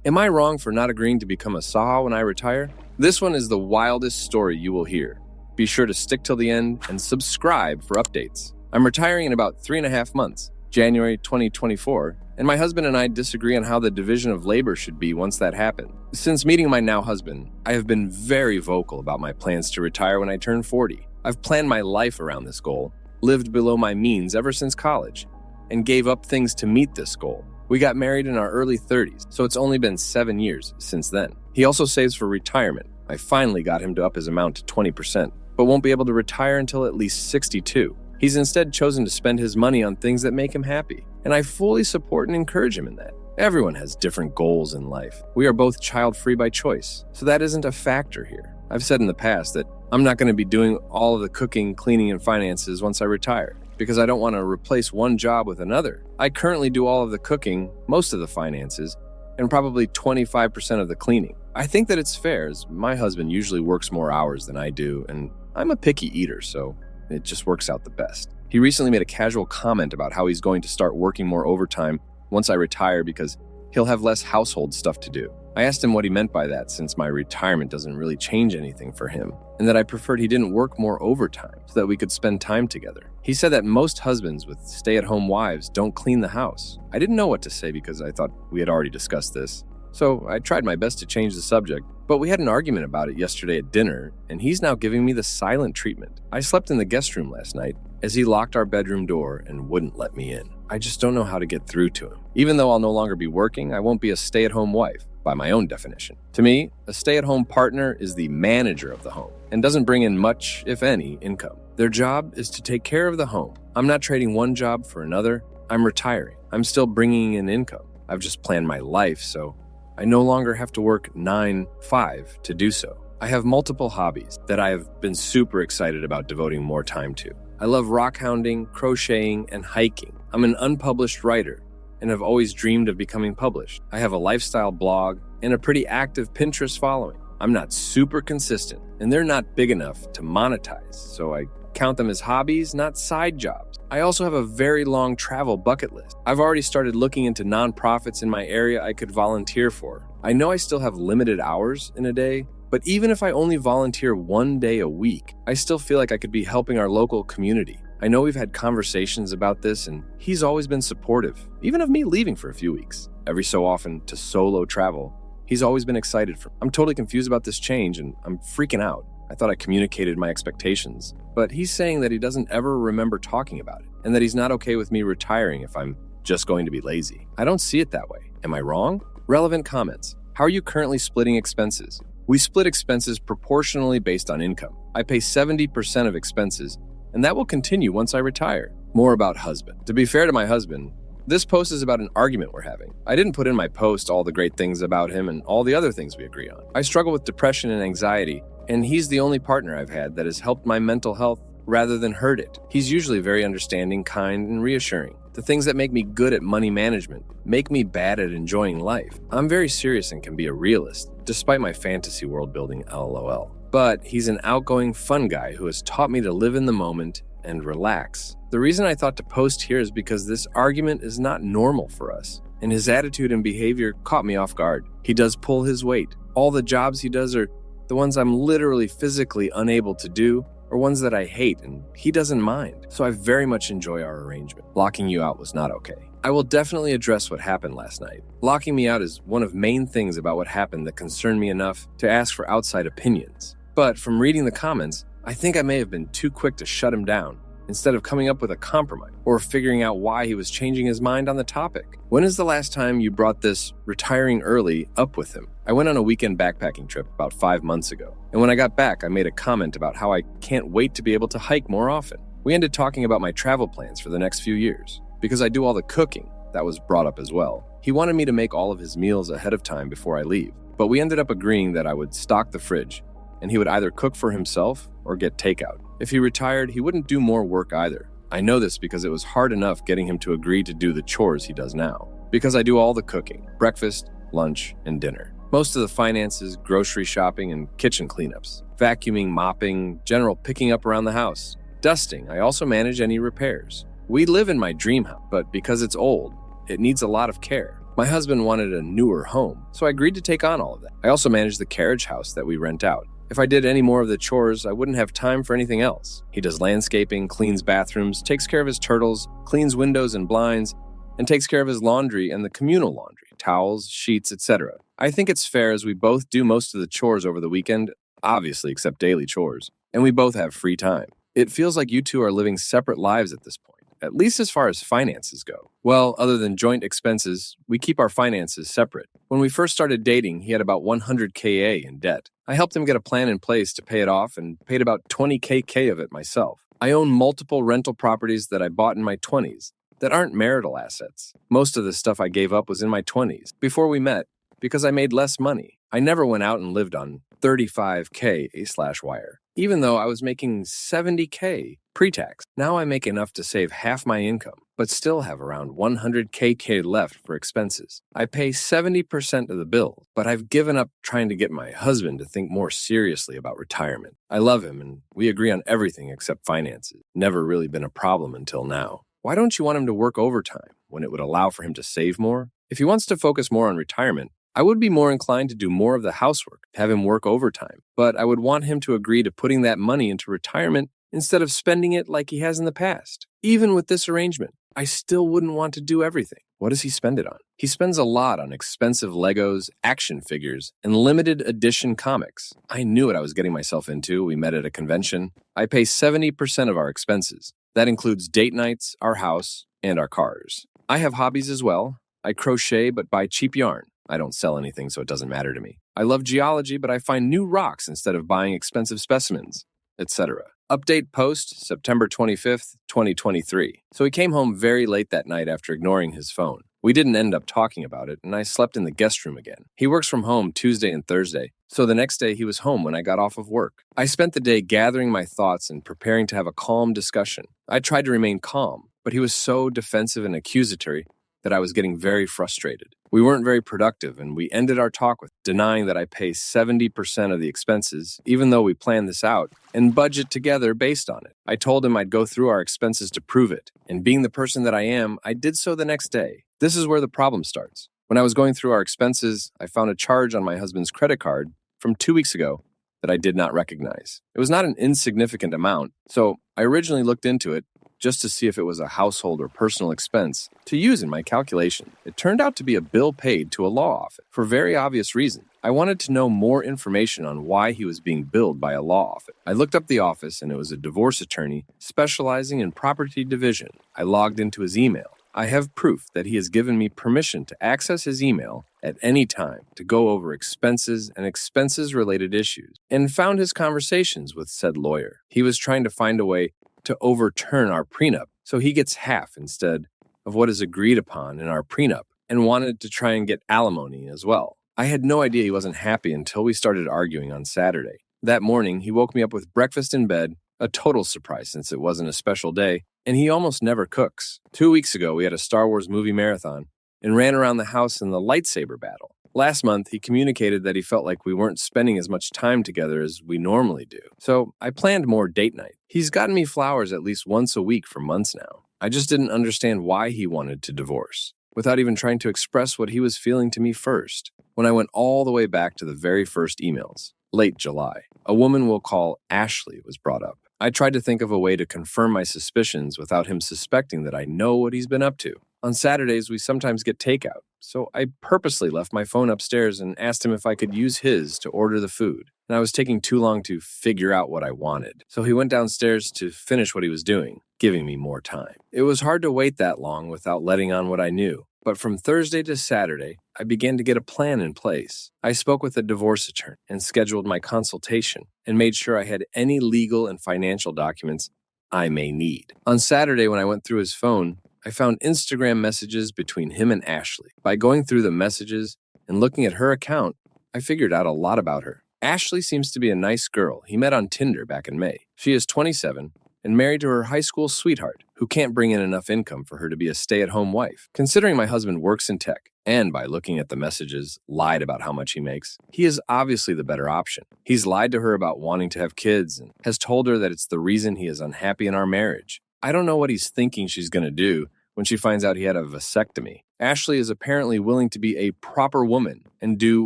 Am I wrong for not agreeing to become a SAHW when I retire? This one is the wildest story you will hear. Be sure to stick till the end and subscribe for updates. I'm retiring in about 3.5 months, January 2024, and my husband and I disagree on how the division of labor should be once that happens. Since meeting my now husband, I have been very vocal about my plans to retire when I turn 40. I've planned my life around this goal, lived below my means ever since college, and gave up things to meet this goal. We got married in our early 30s, so it's only been 7 years since then. He also saves for retirement. I finally got him to up his amount to 20%, but won't be able to retire until at least 62. He's instead chosen to spend his money on things that make him happy, and I fully support and encourage him in that. Everyone has different goals in life. We are both child-free by choice, so that isn't a factor here. I've said in the past that I'm not going to be doing all of the cooking, cleaning, and finances once I retire, because I don't want to replace one job with another. I currently do all of the cooking, most of the finances, and probably 25% of the cleaning. I think that it's fair, as my husband usually works more hours than I do, and I'm a picky eater, so it just works out the best. He recently made a casual comment about how he's going to start working more overtime once I retire because he'll have less household stuff to do. I asked him what he meant by that, since my retirement doesn't really change anything for him, and that I preferred he didn't work more overtime so that we could spend time together. He said that most husbands with stay-at-home wives don't clean the house. I didn't know what to say because I thought we had already discussed this. So I tried my best to change the subject, but we had an argument about it yesterday at dinner, and he's now giving me the silent treatment. I slept in the guest room last night as he locked our bedroom door and wouldn't let me in. I just don't know how to get through to him. Even though I'll no longer be working, I won't be a stay-at-home wife, by my own definition. To me, a stay-at-home partner is the manager of the home and doesn't bring in much, if any, income. Their job is to take care of the home. I'm not trading one job for another. I'm retiring. I'm still bringing in income. I've just planned my life, so I no longer have to work 9-5 to do so. I have multiple hobbies that I have been super excited about devoting more time to. I love rock hounding, crocheting, and hiking. I'm an unpublished writer and have always dreamed of becoming published. I have a lifestyle blog and a pretty active Pinterest following. I'm not super consistent, and they're not big enough to monetize, so I count them as hobbies, not side jobs. I also have a very long travel bucket list. I've already started looking into nonprofits in my area I could volunteer for. I know I still have limited hours in a day, but even if I only volunteer 1 day a week, I still feel like I could be helping our local community. I know we've had conversations about this, and he's always been supportive, even of me leaving for a few weeks. Every so often to solo travel, he's always been excited for. I'm totally confused about this change, and I'm freaking out. I thought I communicated my expectations, but he's saying that he doesn't ever remember talking about it, and that he's not okay with me retiring if I'm just going to be lazy. I don't see it that way. Am I wrong? Relevant comments. How are you currently splitting expenses? We split expenses proportionally based on income. I pay 70% of expenses, and that will continue once I retire. More about husband. To be fair to my husband, this post is about an argument we're having. I didn't put in my post all the great things about him and all the other things we agree on. I struggle with depression and anxiety, and he's the only partner I've had that has helped my mental health rather than hurt it. He's usually very understanding, kind, and reassuring. The things that make me good at money management make me bad at enjoying life. I'm very serious and can be a realist, despite my fantasy world building LOL. But he's an outgoing, fun guy who has taught me to live in the moment and relax. The reason I thought to post here is because this argument is not normal for us, and his attitude and behavior caught me off guard. He does pull his weight. All the jobs he does are the ones I'm literally physically unable to do, or ones that I hate, and he doesn't mind. So I very much enjoy our arrangement. Locking you out was not okay. I will definitely address what happened last night. Locking me out is one of main things about what happened that concerned me enough to ask for outside opinions. But from reading the comments, I think I may have been too quick to shut him down, instead of coming up with a compromise or figuring out why he was changing his mind on the topic. When is the last time you brought this retiring early up with him? I went on a weekend backpacking trip about 5 months ago, and when I got back, I made a comment about how I can't wait to be able to hike more often. We ended talking about my travel plans for the next few years. Because I do all the cooking, that was brought up as well. He wanted me to make all of his meals ahead of time before I leave, but we ended up agreeing that I would stock the fridge, and he would either cook for himself or get takeout. If he retired, he wouldn't do more work either. I know this because it was hard enough getting him to agree to do the chores he does now. Because I do all the cooking, breakfast, lunch, and dinner. Most of the finances, grocery shopping, and kitchen cleanups. Vacuuming, mopping, general picking up around the house. Dusting, I also manage any repairs. We live in my dream house, but because it's old, it needs a lot of care. My husband wanted a newer home, so I agreed to take on all of that. I also manage the carriage house that we rent out. If I did any more of the chores, I wouldn't have time for anything else. He does landscaping, cleans bathrooms, takes care of his turtles, cleans windows and blinds, and takes care of his laundry and the communal laundry, towels, sheets, etc. I think it's fair as we both do most of the chores over the weekend, obviously except daily chores, and we both have free time. It feels like you two are living separate lives at this point, at least as far as finances go. Well, other than joint expenses, we keep our finances separate. When we first started dating, he had about $100K in debt. I helped him get a plan in place to pay it off and paid about $20K of it myself. I own multiple rental properties that I bought in my 20s that aren't marital assets. Most of the stuff I gave up was in my 20s, before we met, because I made less money. I never went out and lived on $35K/wire, even though I was making $70K pre-tax. Now I make enough to save half my income, but still have around $100K left for expenses. I pay 70% of the bill, but I've given up trying to get my husband to think more seriously about retirement. I love him and we agree on everything except finances. Never really been a problem until now. Why don't you want him to work overtime when it would allow for him to save more? If he wants to focus more on retirement, I would be more inclined to do more of the housework, have him work overtime, but I would want him to agree to putting that money into retirement instead of spending it like he has in the past. Even with this arrangement, I still wouldn't want to do everything. What does he spend it on? He spends a lot on expensive Legos, action figures, and limited edition comics. I knew what I was getting myself into. We met at a convention. I pay 70% of our expenses. That includes date nights, our house, and our cars. I have hobbies as well. I crochet but buy cheap yarn. I don't sell anything, so it doesn't matter to me. I love geology, but I find new rocks instead of buying expensive specimens, etc. Update post September 25th, 2023. So he came home very late that night after ignoring his phone. We didn't end up talking about it, and I slept in the guest room again. He works from home Tuesday and Thursday, so the next day he was home when I got off of work. I spent the day gathering my thoughts and preparing to have a calm discussion. I tried to remain calm, but he was so defensive and accusatory that I was getting very frustrated. We weren't very productive, and we ended our talk with denying that I pay 70% of the expenses, even though we planned this out, and budget together based on it. I told him I'd go through our expenses to prove it, and being the person that I am, I did so the next day. This is where the problem starts. When I was going through our expenses, I found a charge on my husband's credit card from 2 weeks ago that I did not recognize. It was not an insignificant amount, so I originally looked into it just to see if it was a household or personal expense to use in my calculation. It turned out to be a bill paid to a law office for very obvious reason. I wanted to know more information on why he was being billed by a law office. I looked up the office and it was a divorce attorney specializing in property division. I logged into his email. I have proof that he has given me permission to access his email at any time to go over expenses and expenses-related issues, and found his conversations with said lawyer. He was trying to find a way to overturn our prenup, so he gets half instead of what is agreed upon in our prenup, and wanted to try and get alimony as well. I had no idea he wasn't happy until we started arguing on Saturday. That morning, he woke me up with breakfast in bed, a total surprise since it wasn't a special day, and he almost never cooks. 2 weeks ago, we had a Star Wars movie marathon and ran around the house in the lightsaber battle. Last month, he communicated that he felt like we weren't spending as much time together as we normally do. So I planned more date night. He's gotten me flowers at least once a week for months now. I just didn't understand why he wanted to divorce, without even trying to express what he was feeling to me first. When I went all the way back to the very first emails, late July, a woman we'll call Ashley was brought up. I tried to think of a way to confirm my suspicions without him suspecting that I know what he's been up to. On Saturdays, we sometimes get takeout, so I purposely left my phone upstairs and asked him if I could use his to order the food. And I was taking too long to figure out what I wanted. So he went downstairs to finish what he was doing, giving me more time. It was hard to wait that long without letting on what I knew. But from Thursday to Saturday, I began to get a plan in place. I spoke with a divorce attorney and scheduled my consultation and made sure I had any legal and financial documents I may need. On Saturday, when I went through his phone, I found Instagram messages between him and Ashley. By going through the messages and looking at her account, I figured out a lot about her. Ashley seems to be a nice girl he met on Tinder back in May. She is 27 and married to her high school sweetheart, who can't bring in enough income for her to be a stay-at-home wife. Considering my husband works in tech, and by looking at the messages, lied about how much he makes, he is obviously the better option. He's lied to her about wanting to have kids and has told her that it's the reason he is unhappy in our marriage. I don't know what he's thinking she's going to do when she finds out he had a vasectomy. Ashley is apparently willing to be a proper woman and do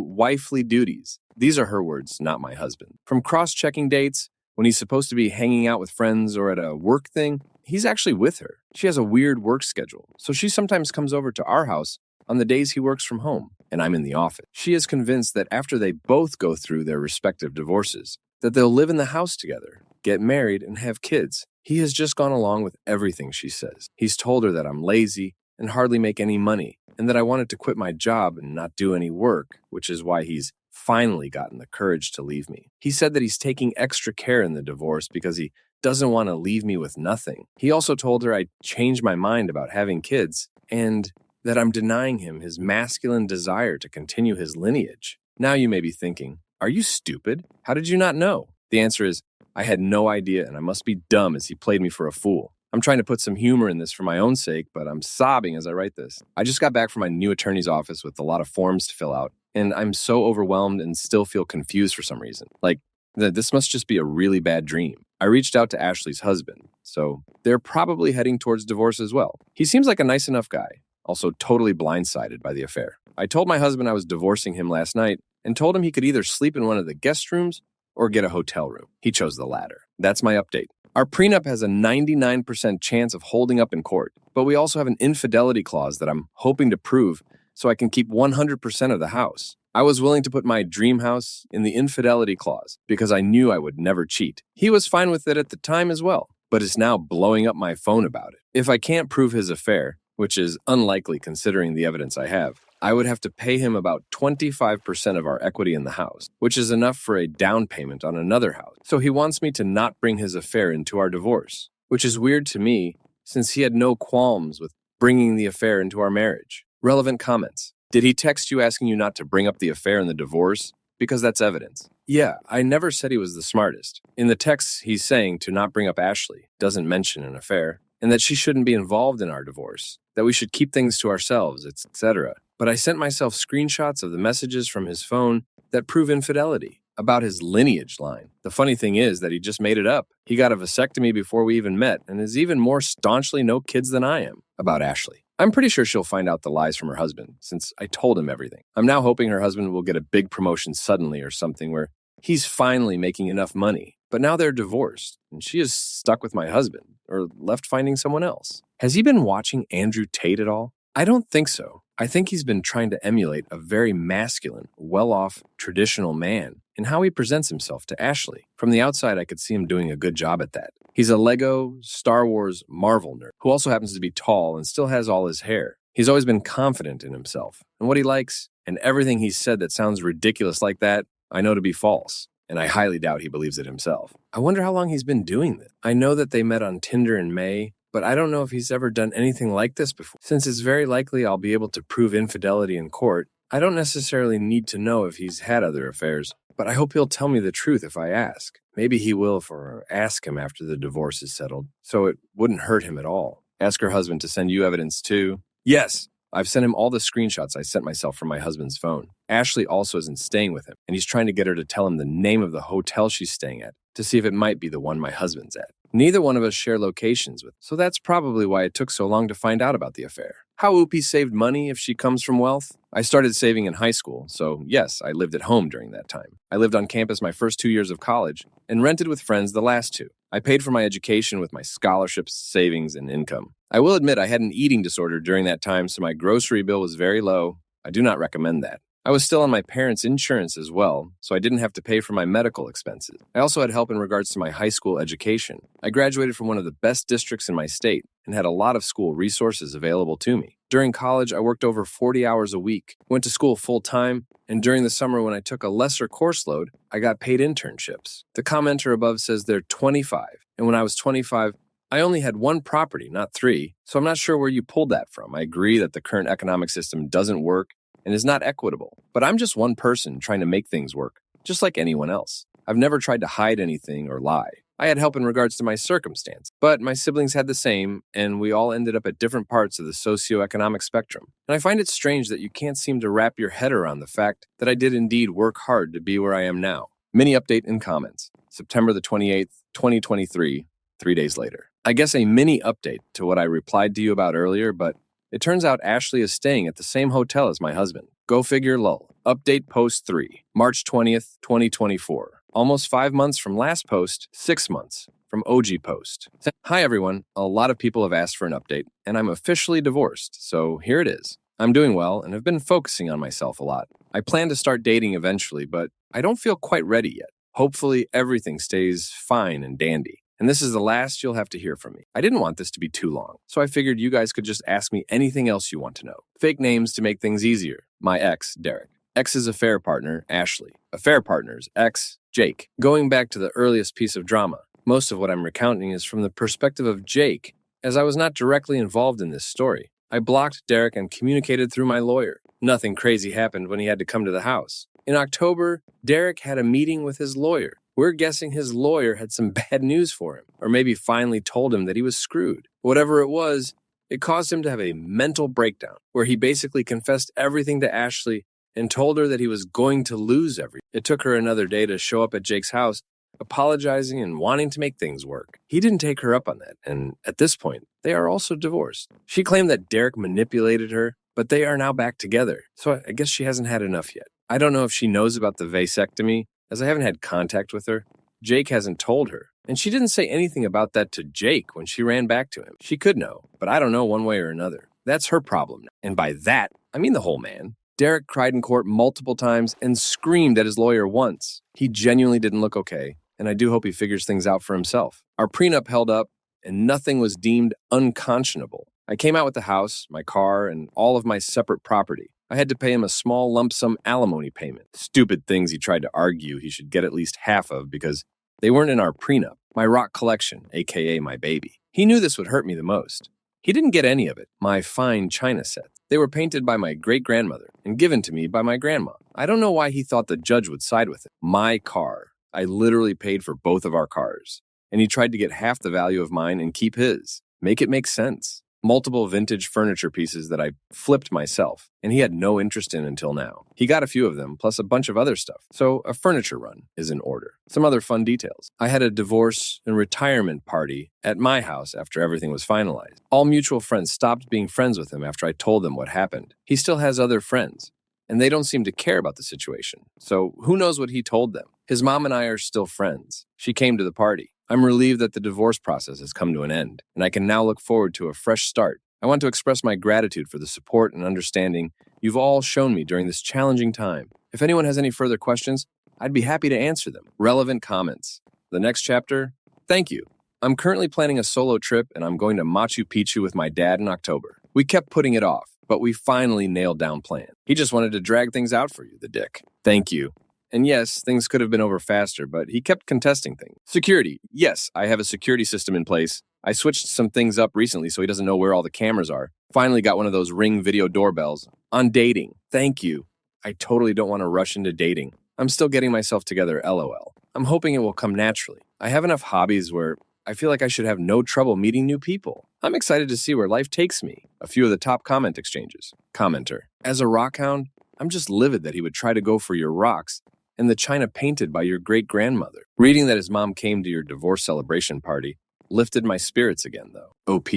wifely duties. These are her words, not my husband. From cross-checking dates, when he's supposed to be hanging out with friends or at a work thing, he's actually with her. She has a weird work schedule, so she sometimes comes over to our house on the days he works from home, and I'm in the office. She is convinced that after they both go through their respective divorces, that they'll live in the house together, get married, and have kids. He has just gone along with everything she says. He's told her that I'm lazy and hardly make any money, and that I wanted to quit my job and not do any work, which is why he's finally gotten the courage to leave me. He said that he's taking extra care in the divorce because he doesn't want to leave me with nothing. He also told her I changed my mind about having kids and that I'm denying him his masculine desire to continue his lineage. Now you may be thinking, are you stupid? How did you not know? The answer is, I had no idea, and I must be dumb as he played me for a fool. I'm trying to put some humor in this for my own sake, but I'm sobbing as I write this. I just got back from my new attorney's office with a lot of forms to fill out, and I'm so overwhelmed and still feel confused for some reason. Like, this must just be a really bad dream. I reached out to Ashley's husband, so they're probably heading towards divorce as well. He seems like a nice enough guy, also totally blindsided by the affair. I told my husband I was divorcing him last night and told him he could either sleep in one of the guest rooms or get a hotel room. He chose the latter. That's my update. Our prenup has a 99% chance of holding up in court, but we also have an infidelity clause that I'm hoping to prove so I can keep 100% of the house. I was willing to put my dream house in the infidelity clause because I knew I would never cheat. He was fine with it at the time as well, but is now blowing up my phone about it. If I can't prove his affair, which is unlikely considering the evidence I have, I would have to pay him about 25% of our equity in the house, which is enough for a down payment on another house. So he wants me to not bring his affair into our divorce, which is weird to me since he had no qualms with bringing the affair into our marriage. Relevant comments. Did he text you asking you not to bring up the affair in the divorce? Because that's evidence. Yeah, I never said he was the smartest. In the text, he's saying to not bring up Ashley, doesn't mention an affair, and that she shouldn't be involved in our divorce, that we should keep things to ourselves, etc. But I sent myself screenshots of the messages from his phone that prove infidelity about his lineage line. The funny thing is that he just made it up. He got a vasectomy before we even met and is even more staunchly no kids than I am about Ashley. I'm pretty sure she'll find out the lies from her husband since I told him everything. I'm now hoping her husband will get a big promotion suddenly or something where he's finally making enough money. But now they're divorced and she is stuck with my husband or left finding someone else. Has he been watching Andrew Tate at all? I don't think so. I think he's been trying to emulate a very masculine, well-off, traditional man in how he presents himself to Ashley. From the outside, I could see him doing a good job at that. He's a Lego, Star Wars, Marvel nerd who also happens to be tall and still has all his hair. He's always been confident in himself and what he likes, and everything he's said that sounds ridiculous like that, I know to be false. And I highly doubt he believes it himself. I wonder how long he's been doing this. I know that they met on Tinder in May, but I don't know if he's ever done anything like this before. Since it's very likely I'll be able to prove infidelity in court, I don't necessarily need to know if he's had other affairs, but I hope he'll tell me the truth if I ask. Maybe he will ask him after the divorce is settled, so it wouldn't hurt him at all. Ask her husband to send you evidence too. Yes, I've sent him all the screenshots I sent myself from my husband's phone. Ashley also isn't staying with him, and he's trying to get her to tell him the name of the hotel she's staying at to see if it might be the one my husband's at. Neither one of us share locations with, so that's probably why it took so long to find out about the affair. How Upi saved money if she comes from wealth? I started saving in high school, so yes, I lived at home during that time. I lived on campus my first 2 years of college and rented with friends the last 2. I paid for my education with my scholarships, savings, and income. I will admit I had an eating disorder during that time, so my grocery bill was very low. I do not recommend that. I was still on my parents' insurance as well, so I didn't have to pay for my medical expenses. I also had help in regards to my high school education. I graduated from one of the best districts in my state and had a lot of school resources available to me. During college, I worked over 40 hours a week, went to school full-time, and during the summer when I took a lesser course load, I got paid internships. The commenter above says they're 25, and when I was 25, I only had 1 property, not 3, so I'm not sure where you pulled that from. I agree that the current economic system doesn't work and is not equitable, but I'm just one person trying to make things work, just like anyone else. I've never tried to hide anything or lie. I had help in regards to my circumstance, but my siblings had the same, and we all ended up at different parts of the socioeconomic spectrum. And I find it strange that you can't seem to wrap your head around the fact that I did indeed work hard to be where I am now. Mini update in comments. September the 28th, 2023, 3 days later. I guess a mini update to what I replied to you about earlier, but It turns out Ashley is staying at the same hotel as my husband. Go figure lol. Update post 3, March 20th, 2024. Almost 5 months from last post, 6 months from OG post. Hi everyone, a lot of people have asked for an update, and I'm officially divorced, so here it is. I'm doing well and have been focusing on myself a lot. I plan to start dating eventually, but I don't feel quite ready yet. Hopefully everything stays fine and dandy. And this is the last you'll have to hear from me. I didn't want this to be too long, so I figured you guys could just ask me anything else you want to know. Fake names to make things easier. My ex, Derek. Ex's affair partner, Ashley. Affair partners, ex, Jake. Going back to the earliest piece of drama, most of what I'm recounting is from the perspective of Jake, as I was not directly involved in this story. I blocked Derek and communicated through my lawyer. Nothing crazy happened when he had to come to the house. In October, Derek had a meeting with his lawyer. We're guessing his lawyer had some bad news for him, or maybe finally told him that he was screwed. Whatever it was, it caused him to have a mental breakdown, where he basically confessed everything to Ashley and told her that he was going to lose everything. It took her another day to show up at Jake's house, apologizing and wanting to make things work. He didn't take her up on that, and at this point, they are also divorced. She claimed that Derek manipulated her, but they are now back together, so I guess she hasn't had enough yet. I don't know if she knows about the vasectomy, as I haven't had contact with her. Jake hasn't told her, and she didn't say anything about that to Jake when she ran back to him. She could know, but I don't know one way or another. That's her problem, and by that, I mean the whole man. Derek cried in court multiple times and screamed at his lawyer once. He genuinely didn't look okay, and I do hope he figures things out for himself. Our prenup held up, and nothing was deemed unconscionable. I came out with the house, my car, and all of my separate property. I had to pay him a small lump sum alimony payment. Stupid things he tried to argue he should get at least half of because they weren't in our prenup. My rock collection, aka my baby. He knew this would hurt me the most. He didn't get any of it, my fine china sets. They were painted by my great-grandmother and given to me by my grandma. I don't know why he thought the judge would side with it. My car. I literally paid for both of our cars. And he tried to get half the value of mine and keep his. Make it make sense. Multiple vintage furniture pieces that I flipped myself, and he had no interest in until now. He got a few of them, plus a bunch of other stuff, so a furniture run is in order. Some other fun details. I had a divorce and retirement party at my house after everything was finalized. All mutual friends stopped being friends with him after I told them what happened. He still has other friends, and they don't seem to care about the situation, so who knows what he told them. His mom and I are still friends. She came to the party. I'm relieved that the divorce process has come to an end, and I can now look forward to a fresh start. I want to express my gratitude for the support and understanding you've all shown me during this challenging time. If anyone has any further questions, I'd be happy to answer them. Relevant comments. The next chapter, thank you. I'm currently planning a solo trip, and I'm going to Machu Picchu with my dad in October. We kept putting it off, but we finally nailed down plan. He just wanted to drag things out for you, the dick. Thank you. And yes, things could have been over faster, but he kept contesting things. Security. Yes, I have a security system in place. I switched some things up recently so he doesn't know where all the cameras are. Finally got one of those Ring video doorbells. On dating. Thank you. I totally don't want to rush into dating. I'm still getting myself together, LOL. I'm hoping it will come naturally. I have enough hobbies where I feel like I should have no trouble meeting new people. I'm excited to see where life takes me. A few of the top comment exchanges. Commenter. As a rock hound, I'm just livid that he would try to go for your rocks and the china painted by your great-grandmother. Reading that his mom came to your divorce celebration party lifted my spirits again, though. OP.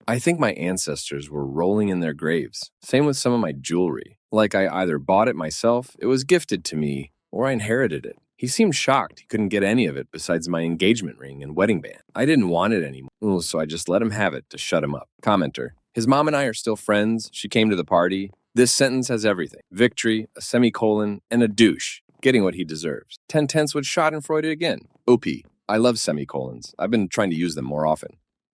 I think my ancestors were rolling in their graves. Same with some of my jewelry. Like I either bought it myself, it was gifted to me, or I inherited it. He seemed shocked he couldn't get any of it besides my engagement ring and wedding band. I didn't want it anymore, so I just let him have it to shut him up. Commenter. His mom and I are still friends. She came to the party. This sentence has everything. Victory, a semicolon, and a douche. Getting what he deserves. 10/10 with Schadenfreude again. OP. I love semicolons. I've been trying to use them more often.